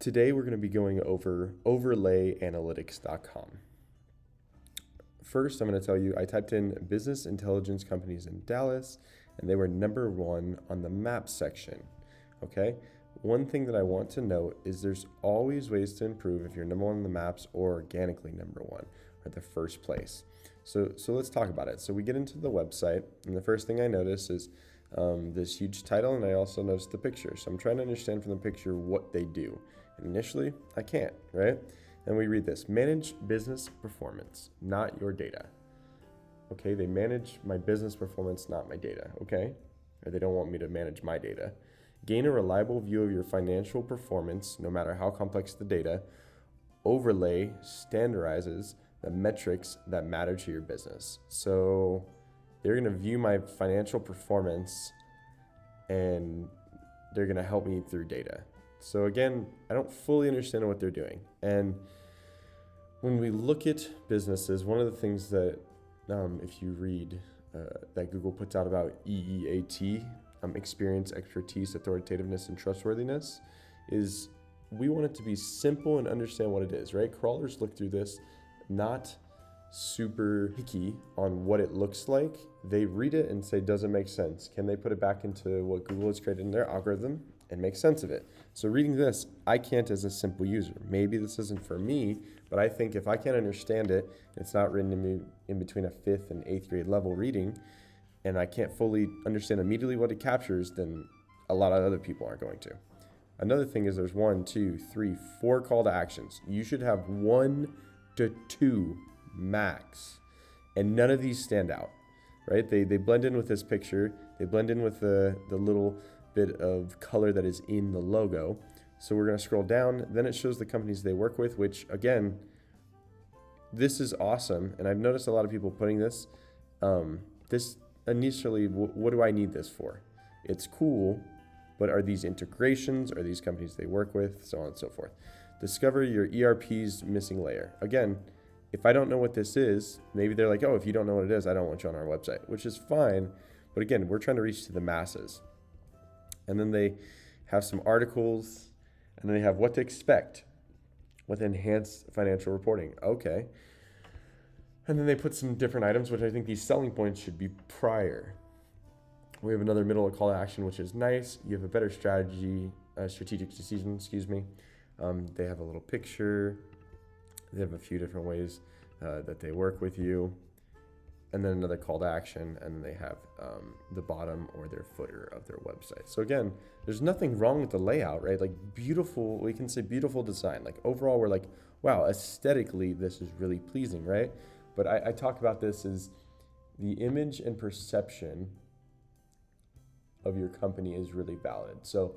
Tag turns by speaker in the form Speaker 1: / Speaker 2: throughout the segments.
Speaker 1: Today we're going to be going over overlayanalytics.com. First, I'm going to tell you I typed in business intelligence companies in Dallas, and they were number one on the map section. Okay? One thing that I want to note is there's always ways to improve if you're number one on the maps or organically number one or the first place. So let's talk about it. So we get into the website, and the first thing I notice is this huge title, and I also noticed the picture. So I'm trying to understand from the picture what they do. And initially, I can't, right? And we read this: manage business performance, not your data. Okay, they manage my business performance, not my data, okay? Or they don't want me to manage my data. Gain a reliable view of your financial performance, no matter how complex the data. Overlay standardizes the metrics that matter to your business. So they're gonna view my financial performance and they're gonna help me through data. So again, I don't fully understand what they're doing. And when we look at businesses, one of the things that if you read that Google puts out about EEAT, experience, expertise, authoritativeness, and trustworthiness, is we want it to be simple and understand what it is, right? Crawlers look through this, not super picky on what it looks like. They read it and say, does it make sense? Can they put it back into what Google has created in their algorithm and make sense of it? So reading this, I can't as a simple user. Maybe this isn't for me, but I think if I can't understand it, it's not written in between a 5th and 8th grade level reading, and I can't fully understand immediately what it captures, then a lot of other people aren't going to. Another thing is there's 1, 2, 3, 4 call to actions. You should have 1 to 2 max, and none of these stand out, right? They blend in with this picture. They blend in with the little bit of color that is in the logo. So we're going to scroll down. Then it shows the companies they work with, which again, this is awesome. And I've noticed a lot of people putting this, initially, what do I need this for? It's cool, but are these integrations? Are these companies they work with? So on and so forth. Discover your ERP's missing layer. Again, if I don't know what this is, maybe they're like, oh, if you don't know what it is, I don't want you on our website, which is fine. But again, we're trying to reach to the masses. And then they have some articles, and then they have what to expect with enhanced financial reporting. Okay. And then they put some different items, which I think these selling points should be prior. We have another middle of call to action, which is nice. You have a better strategic decision, They have a little picture. They have a few different ways that they work with you. And then another call to action, and then they have the bottom or their footer of their website. So again, there's nothing wrong with the layout, right? Like beautiful, we can say beautiful design. Like overall, we're like, wow, aesthetically, this is really pleasing, right? But I talk about this as the image and perception of your company is really valid. So,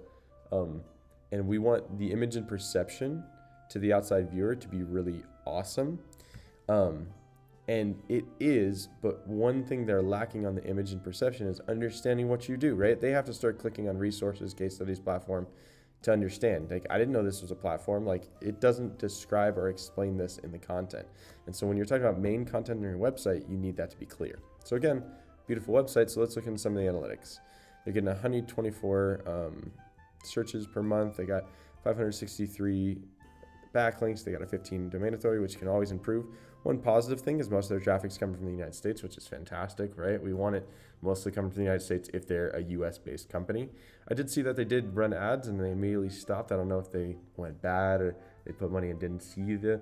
Speaker 1: and we want the image and perception to the outside viewer to be really awesome. And it is, but one thing they're lacking on the image and perception is understanding what you do, right? They have to start clicking on resources, case studies, platform to understand. Like, I didn't know this was a platform. Like, it doesn't describe or explain this in the content. And so when you're talking about main content on your website, you need that to be clear. So again, beautiful website. So let's look into some of the analytics. They're getting 124 searches per month. They got 563 backlinks. They got a 15 domain authority, which can always improve. One positive thing is most of their traffic's coming from the United States, which is fantastic, right? We want it mostly coming from the United States if they're a US-based company. I did see that they did run ads and they immediately stopped. I don't know if they went bad or they put money and didn't see the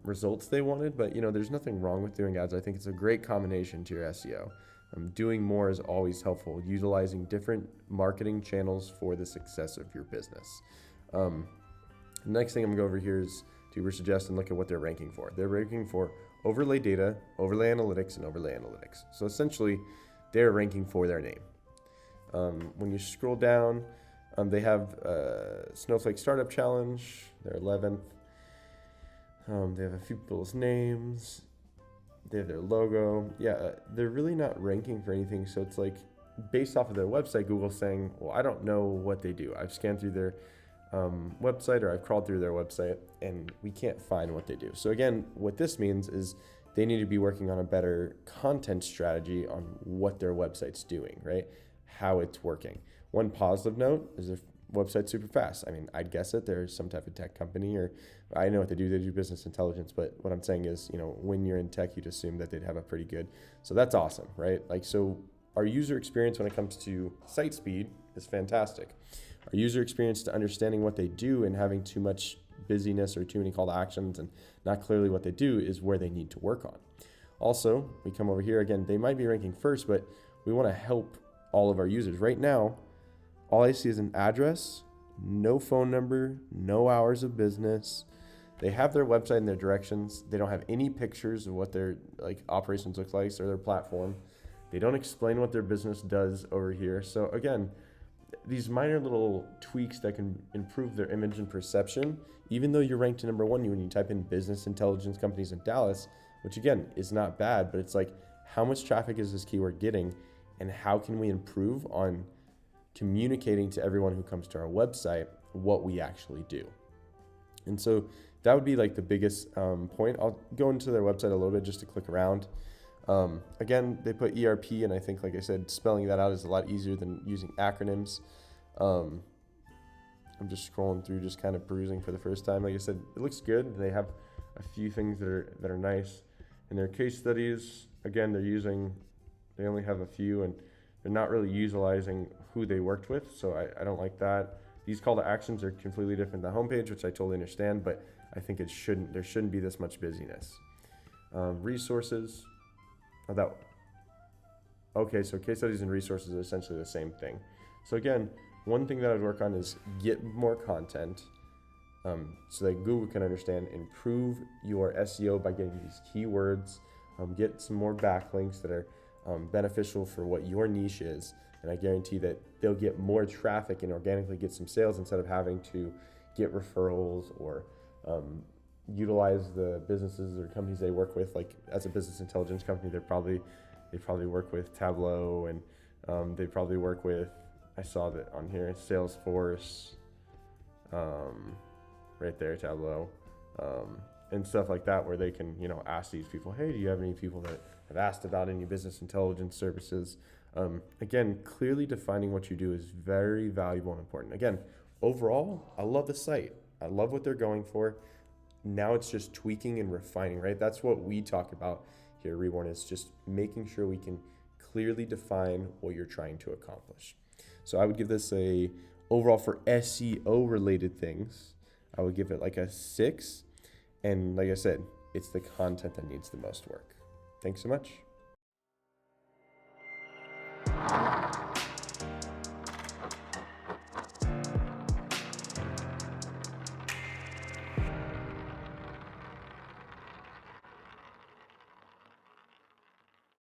Speaker 1: results they wanted, but there's nothing wrong with doing ads. I think it's a great combination to your SEO. Doing more is always helpful, utilizing different marketing channels for the success of your business. The next thing I'm going to go over here is to suggest and look at what they're ranking for. They're ranking for overlay data, overlay analytics, and overlay analytics. So essentially, they're ranking for their name. When you scroll down, they have Snowflake Startup Challenge. They're 11th. They have a few people's names. They have their logo. Yeah, they're really not ranking for anything. So it's like based off of their website, Google's saying, well, I don't know what they do. I've scanned through their website, or I've crawled through their website, and we can't find what they do. So again, what this means is they need to be working on a better content strategy on what their website's doing, right? How it's working. One positive note is website's super fast. I mean, I'd guess it. There's some type of tech company, or I know what they do. They do business intelligence. But what I'm saying is, when you're in tech, you'd assume that they'd have a pretty good. So that's awesome, right? Like, so our user experience when it comes to site speed is fantastic. Our user experience to understanding what they do and having too much busyness or too many call to actions and not clearly what they do is where they need to work on. Also, we come over here again, they might be ranking first, but we want to help all of our users. Right now, all I see is an address, no phone number, no hours of business. They have their website and their directions. They don't have any pictures of what their operations look like or their platform. They don't explain what their business does over here. So again, these minor little tweaks that can improve their image and perception, even though you're ranked to number one when you type in business intelligence companies in Dallas, which again is not bad, but it's like, how much traffic is this keyword getting and how can we improve on communicating to everyone who comes to our website what we actually do? And so that would be like the biggest point. I'll go into their website a little bit just to click around. Again, they put ERP, and I think, like I said, spelling that out is a lot easier than using acronyms. I'm just scrolling through, just kind of perusing for the first time. Like I said, it looks good. They have a few things that are nice. In their case studies, again, they only have a few, and they're not really utilizing who they worked with, so I don't like that. These call to actions are completely different than the homepage, which I totally understand, but I think there shouldn't be this much busyness. Resources. Okay, so case studies and resources are essentially the same thing. So again, one thing that I'd work on is get more content so that Google can understand, improve your SEO by getting these keywords, get some more backlinks that are beneficial for what your niche is. And I guarantee that they'll get more traffic and organically get some sales instead of having to get referrals or utilize the businesses or companies they work with. Like as a business intelligence company, they probably work with Tableau, and they probably work with, I saw that on here, Salesforce, right there, Tableau, and stuff like that, where they can, ask these people, hey, do you have any people that have asked about any business intelligence services? Again, clearly defining what you do is very valuable and important. Again, overall, I love the site. I love what they're going for. Now it's just tweaking and refining, right? That's what we talk about here at Reborn, is just making sure we can clearly define what you're trying to accomplish. So I would give this a, overall for SEO related things, I would give it like a 6. And like I said, it's the content that needs the most work. Thanks so much.